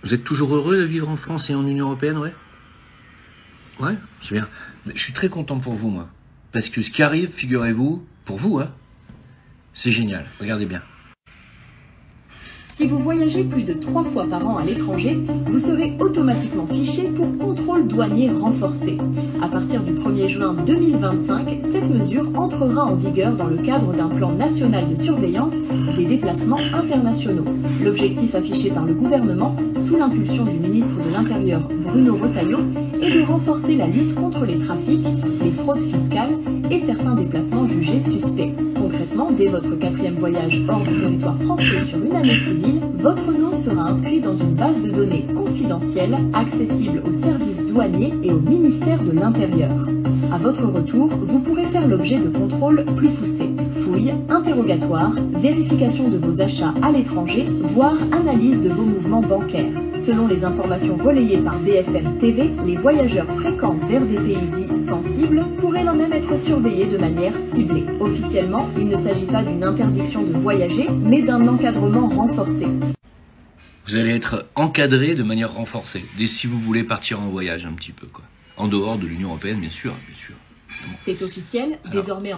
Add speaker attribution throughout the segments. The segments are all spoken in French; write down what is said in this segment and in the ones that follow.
Speaker 1: Vous êtes toujours heureux de vivre en France et en Union Européenne, ouais? Ouais, c'est bien. Je suis très content pour vous, moi. Parce que ce qui arrive, figurez-vous, pour vous, hein, c'est génial. Regardez bien.
Speaker 2: Si vous voyagez plus de 3 fois par an à l'étranger, vous serez automatiquement fiché pour contrôle douanier renforcé. À partir du 1er juin 2025, cette mesure entrera en vigueur dans le cadre d'un plan national de surveillance des déplacements internationaux. L'objectif affiché par le gouvernement, sous l'impulsion du ministre de l'Intérieur Bruno Retailleau, est de renforcer la lutte contre les trafics, les fraudes fiscales et certains déplacements jugés suspects. Concrètement, dès votre 4e voyage hors du territoire français sur une année civile, votre nom sera inscrit dans une base de données confidentielle accessible aux services douaniers et au ministère de l'Intérieur. À votre retour, vous pourrez faire l'objet de contrôles plus poussés. Fouilles, interrogatoires, vérification de vos achats à l'étranger, voire analyse de vos mouvements bancaires. Selon les informations relayées par BFM TV, les voyageurs fréquents vers des pays dits sensibles pourraient même être surveillés de manière ciblée. Officiellement, il ne s'agit pas d'une interdiction de voyager, mais d'un encadrement renforcé.
Speaker 1: Vous allez être encadré de manière renforcée, dès si vous voulez partir en voyage un petit peu, quoi. En dehors de l'Union Européenne, bien sûr, bien sûr.
Speaker 2: C'est officiel,
Speaker 1: alors,
Speaker 2: désormais.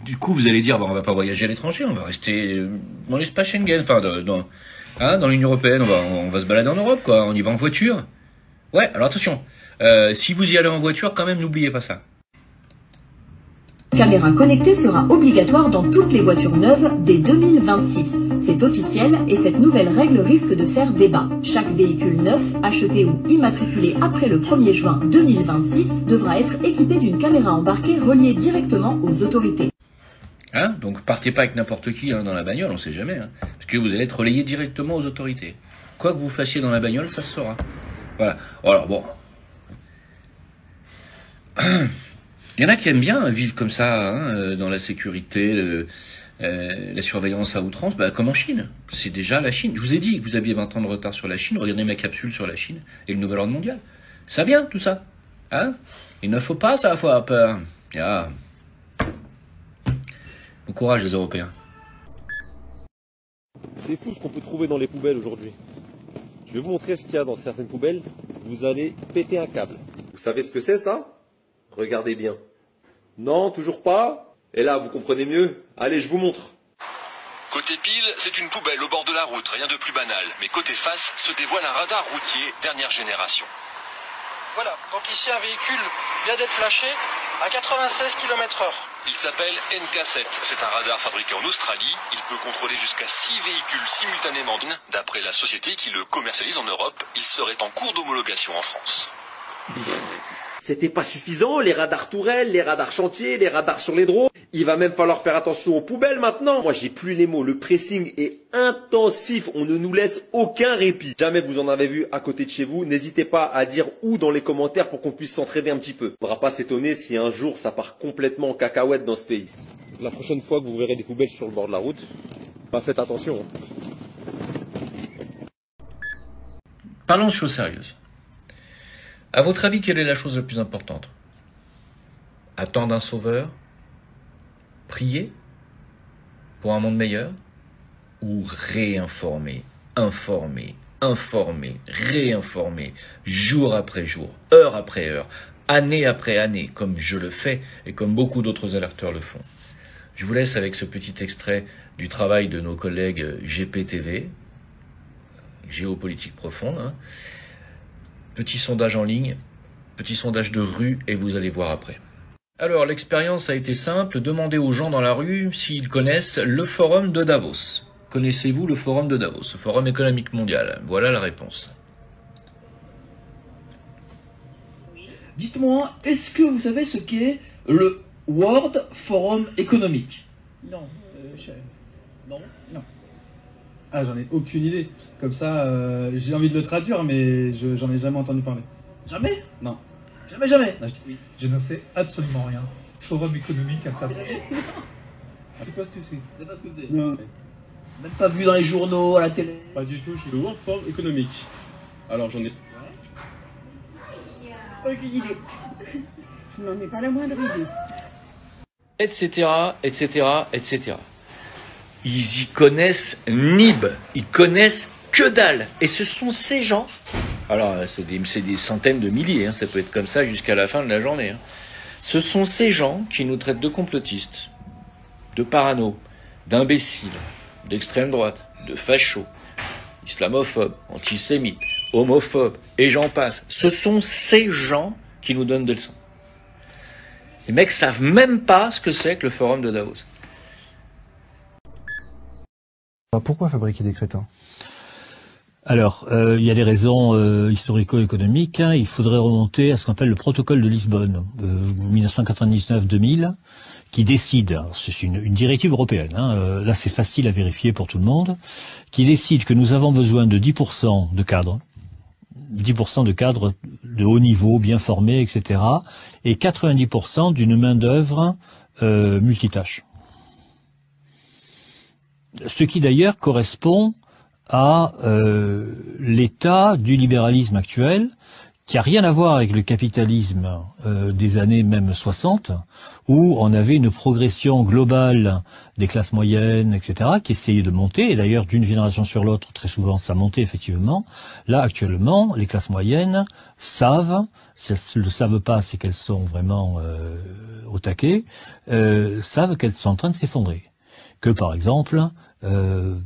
Speaker 1: Du coup, vous allez dire, on va pas voyager à l'étranger, on va rester dans l'espace Schengen, enfin, dans l'Union Européenne, on va se balader en Europe, quoi. On y va en voiture. Ouais, alors attention, si vous y allez en voiture, quand même, n'oubliez pas ça.
Speaker 2: Caméra connectée sera obligatoire dans toutes les voitures neuves dès 2026. C'est officiel et cette nouvelle règle risque de faire débat. Chaque véhicule neuf, acheté ou immatriculé après le 1er juin 2026, devra être équipé d'une caméra embarquée reliée directement aux autorités.
Speaker 1: Hein, donc partez pas avec n'importe qui dans la bagnole, on sait jamais. Hein, parce que vous allez être relayé directement aux autorités. Quoi que vous fassiez dans la bagnole, ça se saura. Voilà. Alors bon... Il y en a qui aiment bien vivre comme ça, hein, dans la sécurité, la surveillance à outrance, comme en Chine. C'est déjà la Chine. Je vous ai dit que vous aviez 20 ans de retard sur la Chine. Regardez ma capsule sur la Chine et le nouvel ordre mondial. Ça vient, tout ça. Hein, il ne faut pas ça avoir peur. Yeah. Bon courage, les Européens.
Speaker 3: C'est fou ce qu'on peut trouver dans les poubelles aujourd'hui. Je vais vous montrer ce qu'il y a dans certaines poubelles. Vous allez péter un câble. Vous savez ce que c'est, ça ? Regardez bien. Non, toujours pas? Et là, vous comprenez mieux? Allez, je vous montre.
Speaker 4: Côté pile, c'est une poubelle au bord de la route, rien de plus banal. Mais côté face, se dévoile un radar routier dernière génération.
Speaker 5: Voilà, donc ici un véhicule vient d'être flashé à 96 km/h.
Speaker 4: Il s'appelle NK7. C'est un radar fabriqué en Australie. Il peut contrôler jusqu'à 6 véhicules simultanément. D'après la société qui le commercialise en Europe, il serait en cours d'homologation en France.
Speaker 3: C'était pas suffisant, les radars tourelles, les radars chantiers, les radars sur les drones. Il va même falloir faire attention aux poubelles maintenant. Moi, j'ai plus les mots. Le pressing est intensif. On ne nous laisse aucun répit. Jamais vous en avez vu à côté de chez vous. N'hésitez pas à dire où dans les commentaires pour qu'on puisse s'entraider un petit peu. On ne faudra pas s'étonner si un jour ça part complètement en cacahuète dans ce pays. La prochaine fois que vous verrez des poubelles sur le bord de la route, faites attention.
Speaker 1: Parlons de choses sérieuses. À votre avis, quelle est la chose la plus importante? Attendre un sauveur? Prier? Pour un monde meilleur? Ou réinformer? Informer? Réinformer? Jour après jour, heure après heure, année après année, comme je le fais et comme beaucoup d'autres alerteurs le font. Je vous laisse avec ce petit extrait du travail de nos collègues GPTV, Géopolitique Profonde, hein. Petit sondage en ligne, petit sondage de rue, et vous allez voir après. Alors, l'expérience a été simple. Demandez aux gens dans la rue s'ils connaissent le forum de Davos. Connaissez-vous le forum de Davos, le forum économique mondial? Voilà la réponse.
Speaker 6: Dites-moi, est-ce que vous savez ce qu'est le World Forum économique?
Speaker 7: Non, non. Ah, j'en ai aucune idée. Comme ça, j'ai envie de le traduire, mais j'en ai jamais entendu parler.
Speaker 6: Jamais?
Speaker 7: Non.
Speaker 6: Jamais.
Speaker 7: Non,
Speaker 6: Oui.
Speaker 8: Je ne sais absolument rien. Forum économique international.
Speaker 7: je sais pas ce que c'est.
Speaker 6: Je sais pas ce que c'est.
Speaker 7: Non.
Speaker 6: Même pas vu dans les journaux, à la télé.
Speaker 7: Pas du tout, je suis le World Forum économique. Alors j'en ai...
Speaker 9: Aucune idée. Je n'en ai pas la moindre idée.
Speaker 1: Etc. Ils y connaissent NIB. Ils connaissent Que dalle. Et ce sont ces gens, alors c'est des centaines de milliers, hein, ça peut être comme ça jusqu'à la fin de la journée, hein. Ce sont ces gens qui nous traitent de complotistes, de parano, d'imbéciles, d'extrême droite, de fachos, islamophobes, antisémites, homophobes, et j'en passe. Ce sont ces gens qui nous donnent des leçons. Les mecs savent même pas ce que c'est que le forum de Davos.
Speaker 10: Pourquoi fabriquer des crétins ?
Speaker 11: Alors, il y a des raisons historico-économiques. Hein. Il faudrait remonter à ce qu'on appelle le protocole de Lisbonne, 1999-2000, qui décide, c'est une directive européenne, hein, là c'est facile à vérifier pour tout le monde, qui décide que nous avons besoin de 10% de cadres, 10% de cadres de haut niveau, bien formés, etc., et 90% d'une main-d'œuvre multitâche. Ce qui d'ailleurs correspond à l'état du libéralisme actuel, qui a rien à voir avec le capitalisme des années même 60, où on avait une progression globale des classes moyennes, etc., qui essayait de monter, et d'ailleurs d'une génération sur l'autre, très souvent, ça montait effectivement. Là, actuellement, les classes moyennes savent, si elles ne le savent pas, c'est qu'elles sont vraiment au taquet, savent qu'elles sont en train de s'effondrer. Que par exemple,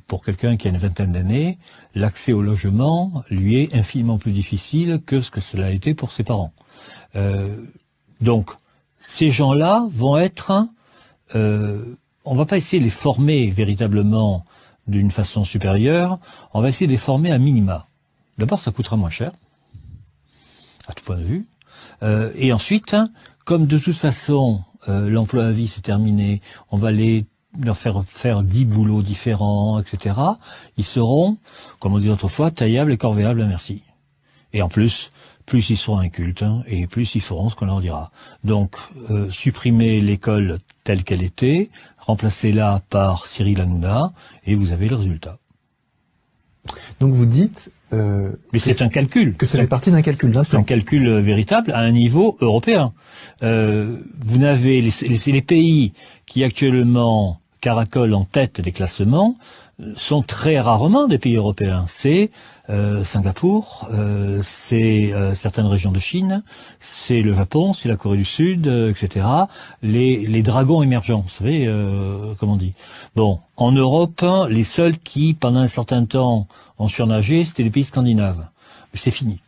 Speaker 11: pour quelqu'un qui a une vingtaine d'années, l'accès au logement lui est infiniment plus difficile que ce que cela a été pour ses parents. Donc, ces gens-là vont être... on va pas essayer de les former véritablement d'une façon supérieure, on va essayer de les former à minima. D'abord, ça coûtera moins cher, à tout point de vue. Et ensuite, comme de toute façon, l'emploi à vie c'est terminé, on va leur faire 10 boulots différents, etc. Ils seront, comme on dit autrefois, taillables et corvéables à merci. Et en plus ils seront incultes, hein, et plus ils feront ce qu'on leur dira. Donc, supprimer l'école telle qu'elle était, remplacez-la par Cyril Hanouna, et vous avez le résultat.
Speaker 10: Donc vous dites...
Speaker 11: mais c'est un calcul.
Speaker 10: Que c'est la partie d'un calcul, d'un plan.
Speaker 11: C'est un calcul véritable à un niveau européen. Vous n'avez les pays qui actuellement caracolent en tête des classements sont très rarement des pays européens. C'est Singapour, c'est certaines régions de Chine, c'est le Japon, c'est la Corée du Sud, etc. Les dragons émergents, vous savez, comme on dit. Bon, en Europe, les seuls qui, pendant un certain temps, ont surnagé, c'était les pays scandinaves. C'est fini.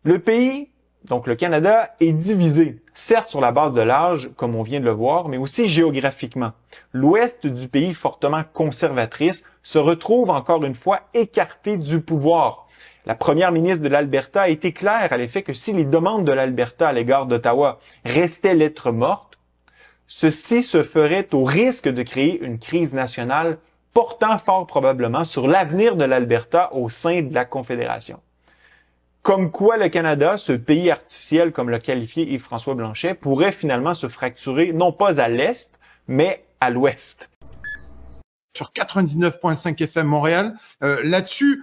Speaker 12: Le pays, donc le Canada, est divisé, certes sur la base de l'âge, comme on vient de le voir, mais aussi géographiquement. L'ouest du pays, fortement conservatrice, se retrouve encore une fois écarté du pouvoir. La première ministre de l'Alberta a été claire à l'effet que si les demandes de l'Alberta à l'égard d'Ottawa restaient lettre morte, ceci se ferait au risque de créer une crise nationale portant fort probablement sur l'avenir de l'Alberta au sein de la Confédération. Comme quoi le Canada, ce pays artificiel comme l'a qualifié Yves-François Blanchet, pourrait finalement se fracturer non pas à l'est, mais à l'ouest.
Speaker 13: Sur 99.5 FM Montréal, là-dessus,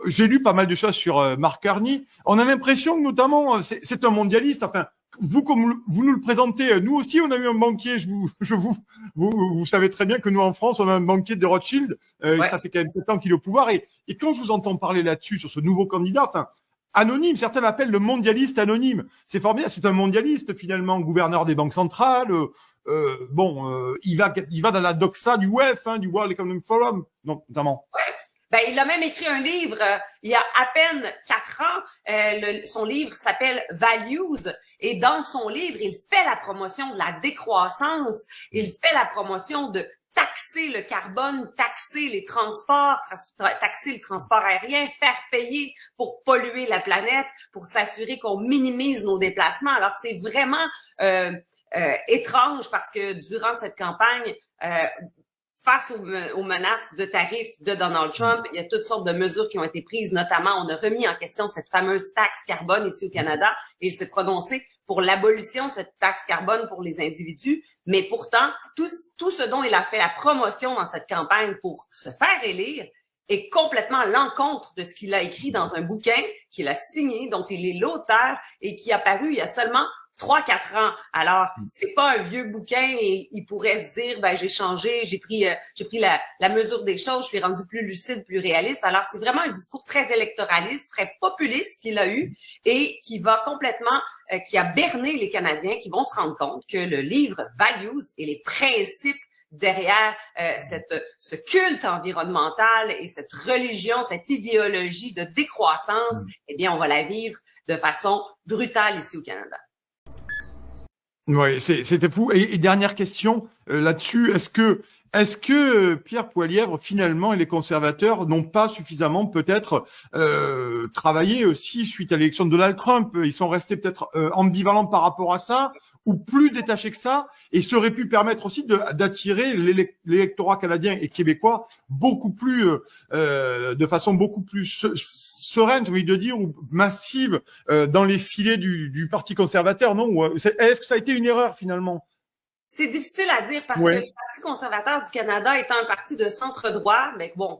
Speaker 13: j'ai lu pas mal de choses sur Marc Carney. On a l'impression que notamment, c'est un mondialiste. Enfin, vous comme vous nous le présentez, nous aussi on a eu un banquier. Vous savez très bien que nous en France on a un banquier de Rothschild. Ouais. Ça fait quand même 7 ans qu'il est au pouvoir. Et quand je vous entends parler là-dessus sur ce nouveau candidat, enfin anonyme, certains l'appellent le mondialiste anonyme. C'est fort bien, c'est un mondialiste finalement, gouverneur des banques centrales. Il va dans la doxa du WEF, du World Economic Forum, donc notamment.
Speaker 14: Ouais. Ben, il a même écrit un livre il y a à peine 4 ans. Son livre s'appelle Values. Et dans son livre, il fait la promotion de la décroissance. Il fait la promotion de taxer le carbone, taxer les transports, taxer le transport aérien, faire payer pour polluer la planète, pour s'assurer qu'on minimise nos déplacements. Alors, c'est vraiment étrange parce que durant cette campagne, face aux menaces de tarifs de Donald Trump, il y a toutes sortes de mesures qui ont été prises, notamment on a remis en question cette fameuse taxe carbone ici au Canada et il s'est prononcé pour l'abolition de cette taxe carbone pour les individus, mais pourtant, tout ce dont il a fait la promotion dans cette campagne pour se faire élire est complètement à l'encontre de ce qu'il a écrit dans un bouquin qu'il a signé, dont il est l'auteur et qui a paru il y a seulement 3-4 ans. Alors, c'est pas un vieux bouquin et il pourrait se dire, ben, j'ai changé, j'ai pris la mesure des choses, je suis rendu plus lucide, plus réaliste. Alors, c'est vraiment un discours très électoraliste, très populiste qu'il a eu et qui va complètement, qui a berné les Canadiens qui vont se rendre compte que le livre Values et les principes derrière ce culte environnemental et cette religion, cette idéologie de décroissance, eh bien, on va la vivre de façon brutale ici au Canada.
Speaker 13: Oui, c'était fou. Et dernière question là-dessus, est-ce que Pierre Poilievre, finalement, et les conservateurs n'ont pas suffisamment peut-être travaillé aussi suite à l'élection de Donald Trump? Ils sont restés peut-être ambivalents par rapport à ça, ou plus détachés que ça, et ça aurait pu permettre aussi d'attirer l'électorat canadien et québécois beaucoup plus, de façon beaucoup plus sereine, j'ai envie de dire, ou massive dans les filets du Parti conservateur, non? Est-ce que ça a été une erreur finalement?
Speaker 14: C'est difficile à dire parce que le Parti conservateur du Canada étant un parti de centre-droit, mais bon,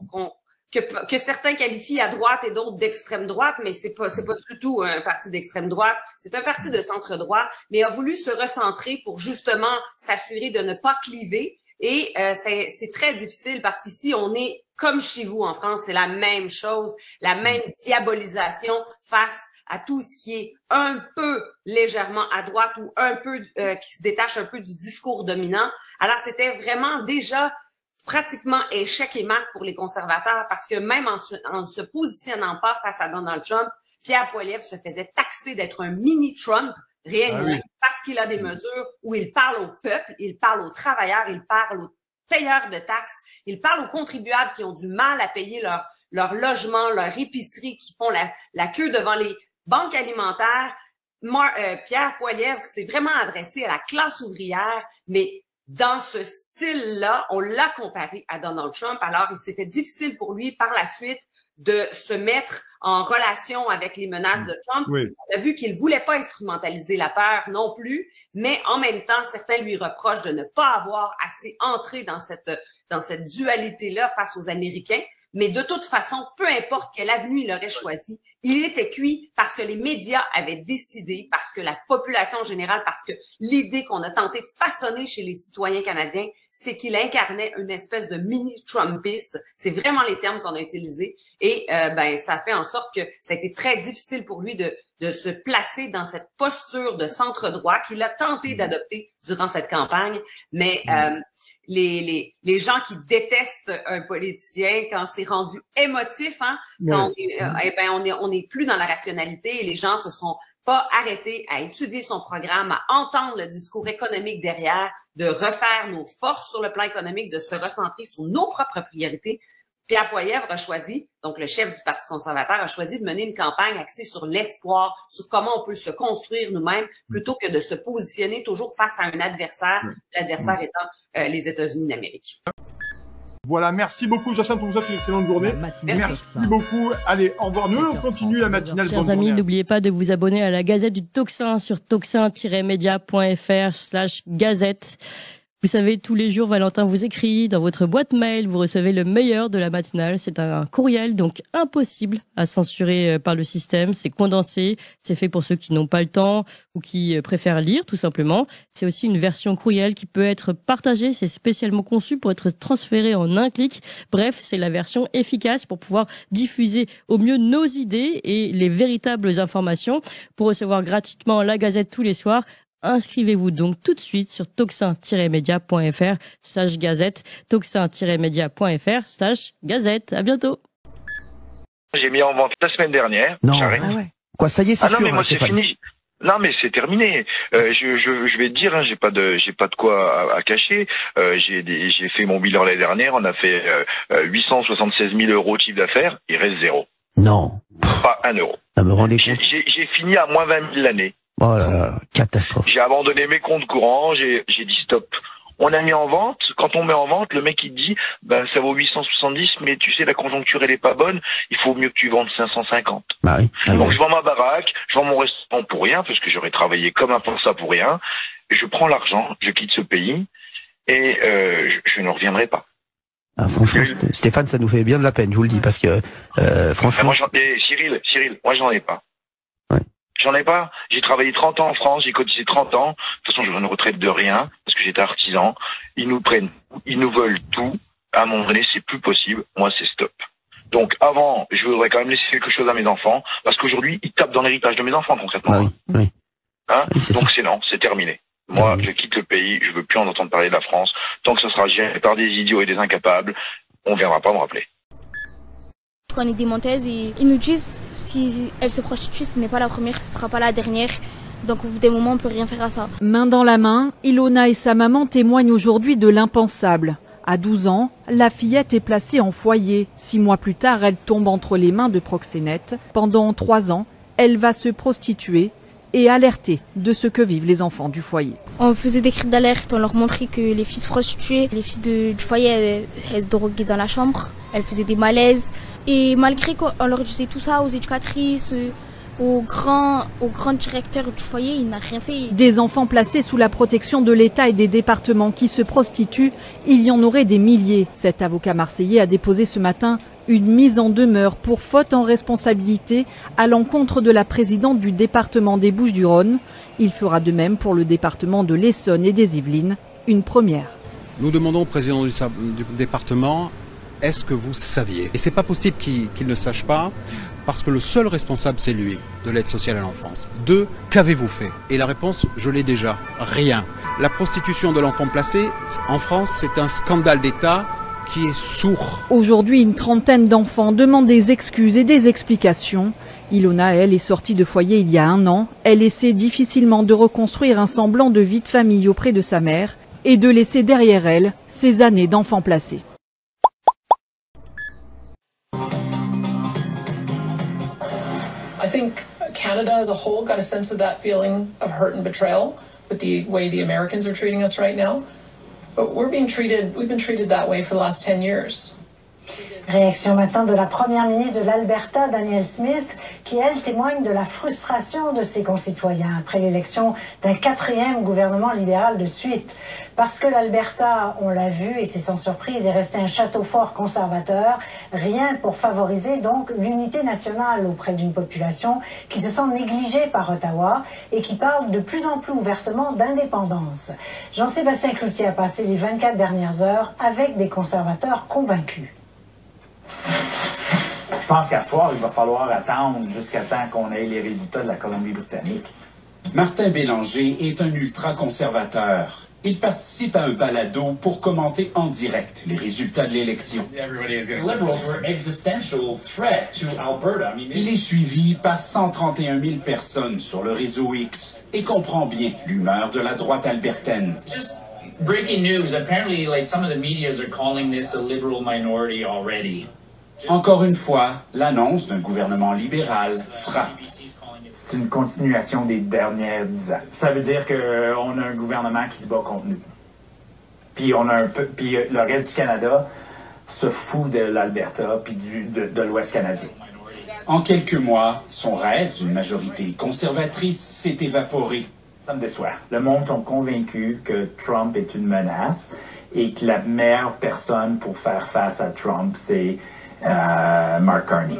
Speaker 14: que certains qualifient à droite et d'autres d'extrême droite, mais c'est pas du tout un parti d'extrême droite. C'est un parti de centre-droit, mais a voulu se recentrer pour justement s'assurer de ne pas cliver. Et c'est très difficile parce qu'ici, on est comme chez vous en France, c'est la même chose, la même diabolisation face à tout ce qui est un peu légèrement à droite ou un peu qui se détache un peu du discours dominant. Alors, c'était vraiment déjà pratiquement échec et mat pour les conservateurs parce que même en se positionnant pas face à Donald Trump, Pierre Poilievre se faisait taxer d'être un mini-Trump réellement parce qu'il a des mesures où il parle au peuple, il parle aux travailleurs, il parle aux payeurs de taxes, il parle aux contribuables qui ont du mal à payer leur logement, leur épicerie, qui font la queue devant les banques alimentaires. Pierre Poilievre s'est vraiment adressé à la classe ouvrière, mais dans ce style-là, on l'a comparé à Donald Trump. Alors, c'était difficile pour lui par la suite de se mettre en relation avec les menaces de Trump. Oui. On a vu qu'il voulait pas instrumentaliser la peur non plus, mais en même temps, certains lui reprochent de ne pas avoir assez entré dans cette dualité-là face aux Américains. Mais de toute façon, peu importe quelle avenue il aurait choisi, il était cuit parce que les médias avaient décidé, parce que la population générale, parce que l'idée qu'on a tenté de façonner chez les citoyens canadiens, c'est qu'il incarnait une espèce de mini-Trumpiste. C'est vraiment les termes qu'on a utilisés. Et ça fait en sorte que ça a été très difficile pour lui de se placer dans cette posture de centre-droit qu'il a tenté d'adopter durant cette campagne. Mais les gens qui détestent un politicien quand c'est rendu émotif, quand on n'est plus dans la rationalité et les gens se sont pas arrêtés à étudier son programme, à entendre le discours économique derrière, de refaire nos forces sur le plan économique, de se recentrer sur nos propres priorités. Pierre Poilievre a choisi, donc le chef du Parti conservateur, a choisi de mener une campagne axée sur l'espoir, sur comment on peut se construire nous-mêmes, plutôt que de se positionner toujours face à un adversaire, l'adversaire étant les États-Unis d'Amérique.
Speaker 13: Voilà, merci beaucoup, Jacinthe, pour vous souhaite une excellente journée. Merci beaucoup. Allez, au revoir. Nous, on continue la matinale.
Speaker 15: Chers amis, n'oubliez pas de vous abonner à la Gazette du Tocsin sur tocsin-media.fr/gazette. Vous savez, tous les jours, Valentin vous écrit dans votre boîte mail, vous recevez le meilleur de la matinale. C'est un courriel, donc impossible à censurer par le système. C'est condensé, c'est fait pour ceux qui n'ont pas le temps ou qui préfèrent lire, tout simplement. C'est aussi une version courriel qui peut être partagée. C'est spécialement conçu pour être transféré en un clic. Bref, c'est la version efficace pour pouvoir diffuser au mieux nos idées et les véritables informations. Pour recevoir gratuitement la Gazette tous les soirs, inscrivez-vous donc tout de suite sur tocsin-media.fr/gazette, tocsin-media.fr/gazette. À bientôt.
Speaker 16: J'ai mis en vente la semaine dernière.
Speaker 17: Non. Quoi, ça y est, c'est sûr.
Speaker 16: Non, mais moi, c'est fini. Non, mais c'est terminé. Je vais te dire, j'ai pas de quoi à cacher. J'ai fait mon bilan l'année dernière. On a fait 876 000 euros de chiffre d'affaires. Il reste zéro.
Speaker 17: Non.
Speaker 16: Pas un euro.
Speaker 17: Ça me rendait compte.
Speaker 16: J'ai fini à moins 20 000 l'année.
Speaker 17: Oh là là, catastrophe.
Speaker 16: J'ai abandonné mes comptes courants, j'ai dit stop. On a mis en vente, quand on met en vente, le mec il dit, ça vaut 870, mais tu sais, la conjoncture elle est pas bonne, il faut mieux que tu vendes 550.
Speaker 17: Bah oui.
Speaker 16: Donc je vends ma baraque, je vends mon restaurant pour rien, parce que j'aurais travaillé comme un forçat pour rien, et je prends l'argent, je quitte ce pays, et je ne reviendrai pas.
Speaker 17: Ah, franchement, Stéphane, ça nous fait bien de la peine, je vous le dis, parce que franchement...
Speaker 16: Cyril, moi j'en ai pas.
Speaker 17: Ouais.
Speaker 16: J'en ai pas. J'ai travaillé 30 ans en France, j'ai cotisé 30 ans. De toute façon, je veux une retraite de rien, parce que j'étais artisan. Ils nous prennent, ils nous veulent tout. À un moment donné, c'est plus possible. Moi, c'est stop. Donc, avant, je voudrais quand même laisser quelque chose à mes enfants, parce qu'aujourd'hui, ils tapent dans l'héritage de mes enfants, concrètement.
Speaker 17: Oui, oui.
Speaker 16: Hein? Donc, c'est non, c'est terminé. Moi, je quitte le pays, je veux plus en entendre parler de la France. Tant que ce sera géré par des idiots et des incapables, on viendra pas me rappeler.
Speaker 18: Quand on est des menteuses, ils nous disent si elle se prostitue, ce n'est pas la première, ce sera pas la dernière. Donc au bout des moments, on peut rien faire à ça.
Speaker 19: Main dans la main, Ilona et sa maman témoignent aujourd'hui de l'impensable. À 12 ans, la fillette est placée en foyer. 6 mois plus tard, elle tombe entre les mains de proxénètes. Pendant 3 ans, elle va se prostituer et alerter de ce que vivent les enfants du foyer.
Speaker 18: On faisait des cris d'alerte, on leur montrait que les filles se prostituaient. Les filles du foyer, elles se droguaient dans la chambre, elles faisaient des malaises. Et malgré qu'on leur disait tout ça aux éducatrices, au grand directeur du foyer, il n'a rien fait.
Speaker 19: Des enfants placés sous la protection de l'État et des départements qui se prostituent, il y en aurait des milliers. Cet avocat marseillais a déposé ce matin une mise en demeure pour faute en responsabilité à l'encontre de la présidente du département des Bouches-du-Rhône. Il fera de même pour le département de l'Essonne et des Yvelines, une première.
Speaker 20: Nous demandons au président du département, est-ce que vous saviez? Et c'est pas possible qu'il ne sache pas, parce que le seul responsable, c'est lui, de l'aide sociale à l'enfance. 2, qu'avez-vous fait? Et la réponse, je l'ai déjà, rien. La prostitution de l'enfant placé, en France, c'est un scandale d'État qui est sourd.
Speaker 19: Aujourd'hui, une trentaine d'enfants demandent des excuses et des explications. Ilona, elle, est sortie de foyer il y a 1 an. Elle essaie difficilement de reconstruire un semblant de vie de famille auprès de sa mère et de laisser derrière elle ses années d'enfant placé.
Speaker 5: I think Canada as a whole got a sense of that feeling of hurt and betrayal with the way the Americans are treating us right now. But we've been treated that way for the last 10 years.
Speaker 21: Réaction maintenant de la première ministre de l'Alberta, Danielle Smith, qui, elle, témoigne de la frustration de ses concitoyens après l'élection d'un 4e gouvernement libéral de suite. Parce que l'Alberta, on l'a vu, et c'est sans surprise, est resté un château fort conservateur, rien pour favoriser donc l'unité nationale auprès d'une population qui se sent négligée par Ottawa et qui parle de plus en plus ouvertement d'indépendance. Jean-Sébastien Cloutier a passé les 24 dernières heures avec des conservateurs convaincus.
Speaker 22: Je pense qu'à ce soir, il va falloir attendre jusqu'à temps qu'on ait les résultats de la Colombie-Britannique.
Speaker 23: Martin Bélanger est un ultra-conservateur. Il participe à un balado pour commenter en direct les résultats de l'élection. Il est suivi par 131 000 personnes sur le réseau X et comprend bien l'humeur de la droite albertaine.
Speaker 24: Breaking news, apparently some of the medias are calling this a liberal minority already.
Speaker 23: Encore une fois, l'annonce d'un gouvernement libéral frappe.
Speaker 22: C'est une continuation des dernières 10 ans. Ça veut dire qu'on a un gouvernement qui se bat contre nous. Puis le reste du Canada se fout de l'Alberta puis de l'Ouest canadien.
Speaker 23: En quelques mois, son rêve d'une majorité conservatrice s'est évaporé.
Speaker 22: Ça me déçoit. Le monde sont convaincus que Trump est une menace et que la meilleure personne pour faire face à Trump, c'est Mark Carney.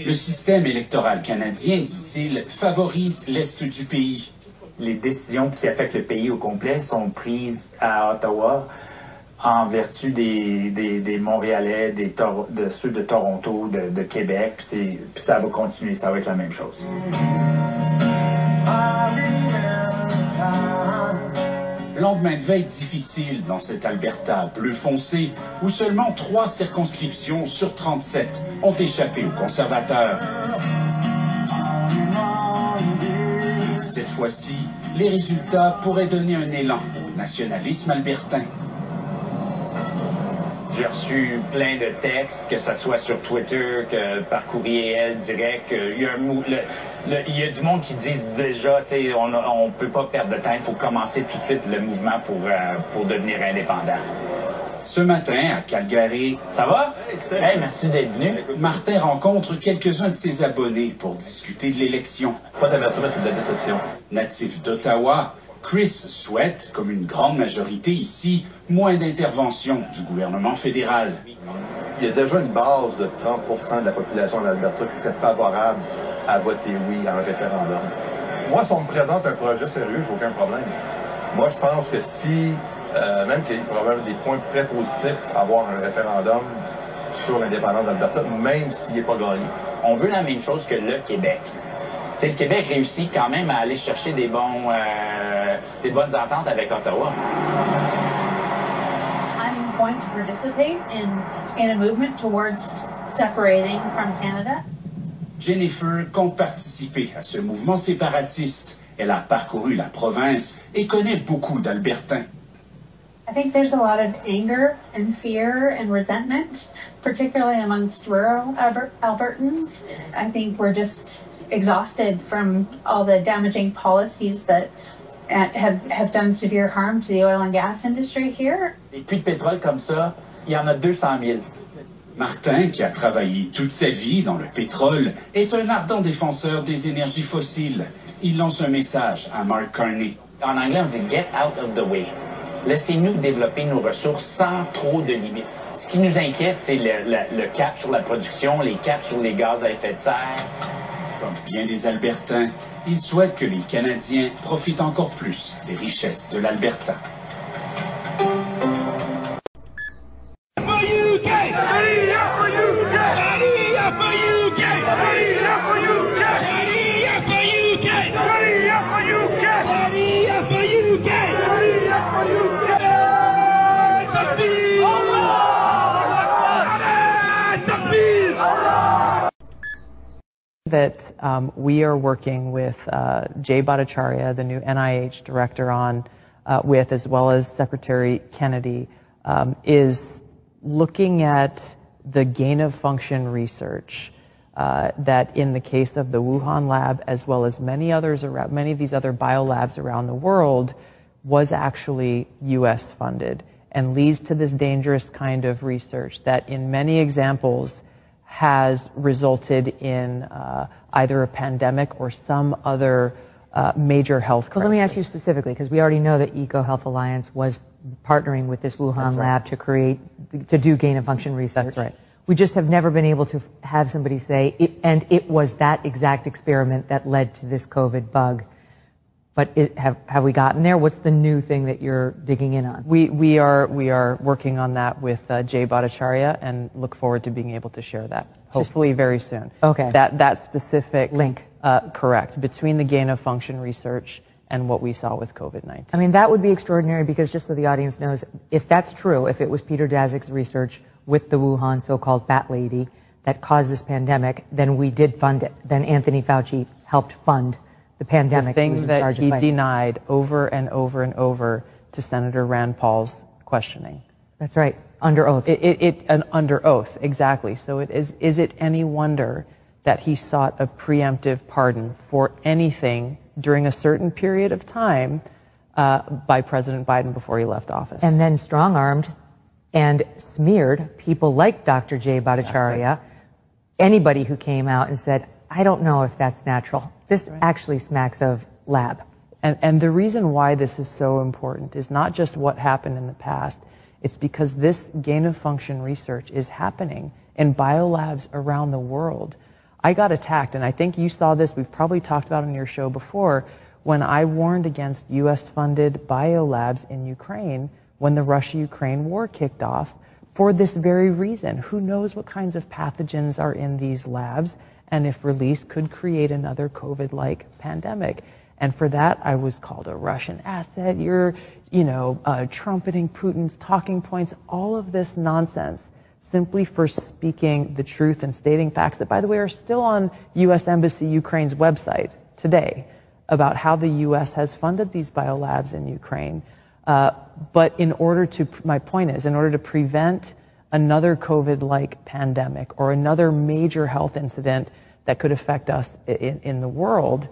Speaker 23: Le système électoral canadien, dit-il, favorise l'Est du pays.
Speaker 22: Les décisions qui affectent le pays au complet sont prises à Ottawa en vertu des Montréalais, de ceux de Toronto, de Québec, puis ça va continuer, ça va être la même chose.
Speaker 23: Lendemain de veille difficile dans cet Alberta bleu foncé où seulement 3 circonscriptions sur 37 ont échappé aux conservateurs. Et cette fois-ci, les résultats pourraient donner un élan au nationalisme albertain.
Speaker 22: J'ai reçu plein de textes, que ce soit sur Twitter, que par courriel direct. Il y a du monde qui disent déjà, on peut pas perdre de temps, il faut commencer tout de suite le mouvement pour devenir indépendant.
Speaker 23: Ce matin, à Calgary...
Speaker 22: Ça va? Hey, merci d'être venu.
Speaker 23: Martin rencontre quelques-uns de ses abonnés pour discuter de l'élection.
Speaker 22: Pas d'avertissement, mais c'est de la déception.
Speaker 23: Natif d'Ottawa, Chris souhaite, comme une grande majorité ici, moins d'intervention du gouvernement fédéral.
Speaker 25: Il y a déjà une base de 30% de la population en Alberta qui serait favorable à voter oui à un référendum. Moi, si on me présente un projet sérieux, j'ai aucun problème. Moi, je pense que si, même qu'il pourrait y avoir des points très positifs à avoir un référendum sur l'indépendance d'Alberta, même s'il n'est pas gagné.
Speaker 22: On veut la même chose que le Québec. T'sais, le Québec réussit quand même à aller chercher des bonnes ententes avec Ottawa.
Speaker 2: I'm going to participate in a movement towards separating from Canada.
Speaker 23: Jennifer compte participer à ce mouvement séparatiste. Elle a parcouru la province et connaît beaucoup d'Albertains.
Speaker 2: I think there's a lot of anger and fear and resentment, particularly amongst rural Albertans. I think we're just exhausted from all the damaging policies that have done severe harm to the oil and gas industry here.
Speaker 22: Des puits de pétrole comme ça, il y en a 200 000.
Speaker 23: Martin, qui a travaillé toute sa vie dans le pétrole, est un ardent défenseur des énergies fossiles. Il lance un message à Mark Carney.
Speaker 22: En anglais, on dit « get out of the way ». Laissez-nous développer nos ressources sans trop de limites. Ce qui nous inquiète, c'est le cap sur la production, les caps sur les gaz à effet de serre.
Speaker 23: Comme bien des Albertains, il souhaite que les Canadiens profitent encore plus des richesses de l'Alberta.
Speaker 3: That we are working with Jay Bhattacharya, the new NIH director, with, as well as Secretary Kennedy, is looking at the gain-of-function research that, in the case of the Wuhan lab, as well as many of these other biolabs around the world, was actually U.S. funded and leads to this dangerous kind of research that, in many examples, has resulted in either a pandemic or some other major health crisis.
Speaker 4: Well, let me ask you specifically, because we already know that EcoHealth Alliance was partnering with this Wuhan lab to do gain-of-function research.
Speaker 3: That's right.
Speaker 4: We just have never been able to have somebody say, it was that exact experiment that led to this COVID bug. But have we gotten there? What's the new thing that you're digging in on?
Speaker 3: We are working on that with Jay Bhattacharya and look forward to being able to share that, hopefully very soon.
Speaker 4: Okay.
Speaker 3: That specific
Speaker 4: link.
Speaker 3: Correct. Between the gain-of-function research and what we saw with COVID-19.
Speaker 4: I mean, that would be extraordinary because, just so the audience knows, if that's true, if it was Peter Daszak's research with the Wuhan so-called bat lady that caused this pandemic, then we did fund it. Then Anthony Fauci helped fund the pandemic.
Speaker 3: The thing that he denied over and over and over to Senator Rand Paul's questioning.
Speaker 4: That's right. Under oath.
Speaker 3: Under oath, exactly. So is it any wonder that he sought a preemptive pardon for anything during a certain period of time by President Biden before he left office?
Speaker 4: And then strong-armed and smeared people like Dr. Jay Bhattacharya, anybody who came out and said, I don't know if that's natural. This actually smacks of lab.
Speaker 3: And the reason why this is so important is not just what happened in the past. It's because this gain-of-function research is happening in biolabs around the world. I got attacked, and I think you saw this. We've probably talked about it on your show before, when I warned against U.S.-funded biolabs in Ukraine when the Russia-Ukraine war kicked off for this very reason. Who knows what kinds of pathogens are in these labs, and if released, could create another COVID-like pandemic. And for that, I was called a Russian asset. You're, trumpeting Putin's talking points, all of this nonsense, simply for speaking the truth and stating facts that, by the way, are still on U.S. Embassy Ukraine's website today about how the U.S. has funded these biolabs in Ukraine. But my point is, in order to prevent another COVID-like pandemic or another major health incident that could affect us in the world,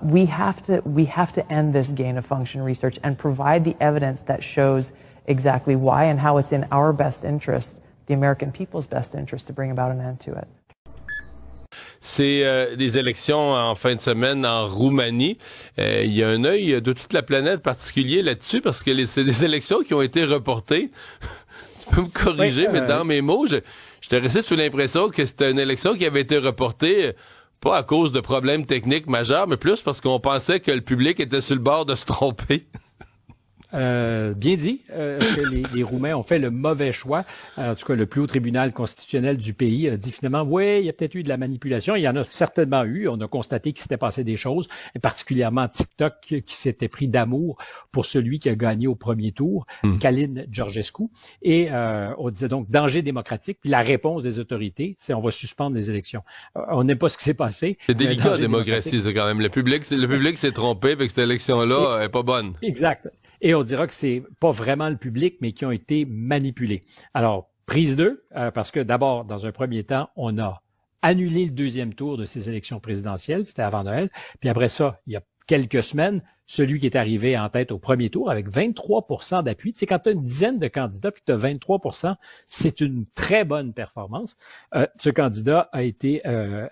Speaker 3: we have to end this gain-of-function research and provide the evidence that shows exactly why and how it's in our best interest, the American people's best interest, to bring about an end to it.
Speaker 6: C'est des élections en fin de semaine en Roumanie. Il y a un œil de toute la planète particulier là-dessus parce que c'est des élections qui ont été reportées. Tu peux me corriger, mais dans mes mots, j'étais resté sous l'impression que c'était une élection qui avait été reportée Pas à cause de problèmes techniques majeurs, mais plus parce qu'on pensait que le public était sur le bord de se tromper.
Speaker 1: Bien dit, que les Roumains ont fait le mauvais choix. En tout cas, le plus haut tribunal constitutionnel du pays a dit finalement, oui, il y a peut-être eu de la manipulation. Il y en a certainement eu. On a constaté qu'il s'était passé des choses, et particulièrement TikTok qui s'était pris d'amour pour celui qui a gagné au premier tour, Călin Georgescu. Et on disait donc danger démocratique. Puis la réponse des autorités, c'est on va suspendre les élections. On n'aime pas ce qui s'est passé.
Speaker 6: C'est délicat, la démocratie, c'est quand même. Le public s'est trompé, fait que cette élection-là est pas bonne.
Speaker 1: Exact. Et on dira que c'est pas vraiment le public, mais qui ont été manipulés. Alors, prise 2, parce que d'abord, dans un premier temps, on a annulé le deuxième tour de ces élections présidentielles, c'était avant Noël. Puis après ça, il y a quelques semaines, celui qui est arrivé en tête au premier tour avec 23% d'appui. Tu sais, quand tu as une dizaine de candidats puis que tu as 23%, c'est une très bonne performance. Ce candidat a été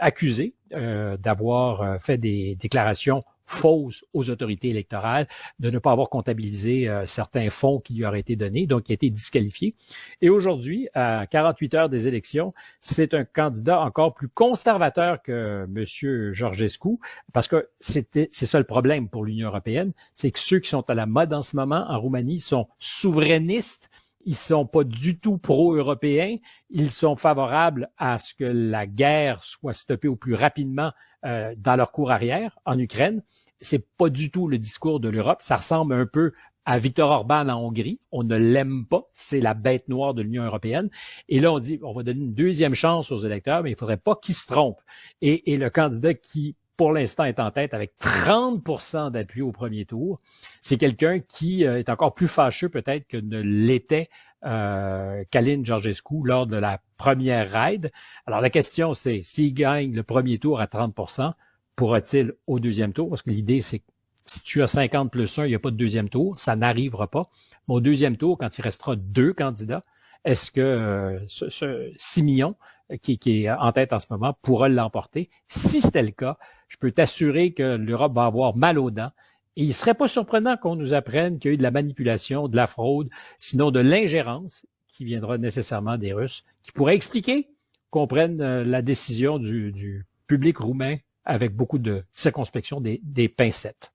Speaker 1: accusé d'avoir fait des déclarations fausses aux autorités électorales, de ne pas avoir comptabilisé certains fonds qui lui auraient été donnés, donc il a été disqualifié. Et aujourd'hui, à 48 heures des élections, c'est un candidat encore plus conservateur que M. Georgescu, parce que c'est ça le problème pour l'Union européenne, c'est que ceux qui sont à la mode en ce moment en Roumanie sont souverainistes. Ils sont pas du tout pro-européens. Ils sont favorables à ce que la guerre soit stoppée au plus rapidement dans leur cour arrière en Ukraine. C'est pas du tout le discours de l'Europe. Ça ressemble un peu à Viktor Orban en Hongrie. On ne l'aime pas. C'est la bête noire de l'Union européenne. Et là, on dit, on va donner une deuxième chance aux électeurs, mais il faudrait pas qu'ils se trompent. Et le candidat qui pour l'instant est en tête avec 30% d'appui au premier tour. C'est quelqu'un qui est encore plus fâcheux peut-être que ne l'était Călin Georgescu lors de la première raid. Alors la question c'est, s'il gagne le premier tour à 30%, pourra-t-il au deuxième tour? Parce que l'idée c'est que si tu as 50 plus 1, il n'y a pas de deuxième tour, ça n'arrivera pas. Mais au deuxième tour, quand il restera deux candidats, est-ce que ce Simion, qui est en tête en ce moment, pourra l'emporter? Si c'était le cas, je peux t'assurer que l'Europe va avoir mal aux dents. Et il serait pas surprenant qu'on nous apprenne qu'il y a eu de la manipulation, de la fraude, sinon de l'ingérence, qui viendra nécessairement des Russes, qui pourrait expliquer qu'on prenne la décision du public roumain avec beaucoup de circonspection, des pincettes.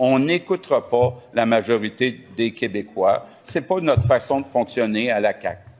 Speaker 7: On n'écoutera pas la majorité des Québécois. C'est pas notre façon de fonctionner à la CAQ.